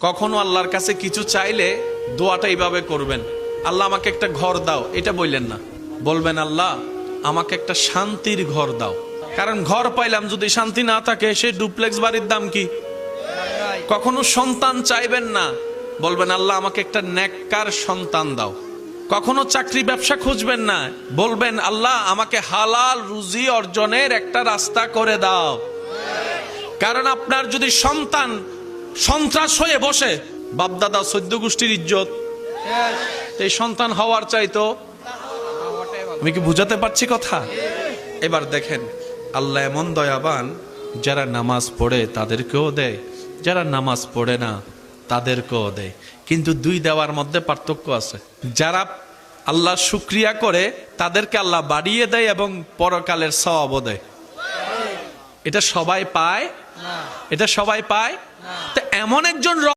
কখনো আল্লাহর কাছে কিছু চাইলে দোয়াটা এইভাবে করবেন, আল্লাহ আমাকে একটা ঘর দাও, এটা বললেন না। বলবেন আল্লাহ আমাকে একটা শান্তির ঘর দাও। কারণ ঘর পাইলাম যদি শান্তি না থাকে, সে ডুপ্লেক্স বাড়ির দাম কি? কখনো সন্তান চাইবেন না, বলবেন আল্লাহ আমাকে একটা নেককার সন্তান দাও। কখনো চাকরি ব্যবসা খুঁজবেন না, বলবেন আল্লাহ আমাকে হালাল রুজি অর্জনের একটা রাস্তা করে দাও। কারণ আপনার যদি সন্তান সন্ত্রাস হয়ে বসে, বাপদাদা 14 গোষ্ঠীর ইজ্জত, এই সন্তান হওয়ার চাইতো। আমি কি বুঝাতে পারছি কথা? এবার দেখেন আল্লাহ এমন দয়াবান, যারা নামাজ পড়ে তাদেরকেও দেয়, যারা নামাজ পড়ে না তাদেরকেও দেয়। কিন্তু দুই দেওয়ার মধ্যে পার্থক্য আছে। যারা আল্লাহ শুকরিয়া করে তাদেরকে আল্লাহ বাড়িয়ে দেয় এবং পরকালের সওয়াবও দেয়। এটা সবাই পায়? এটা সবাই পায়? তো এমন একজন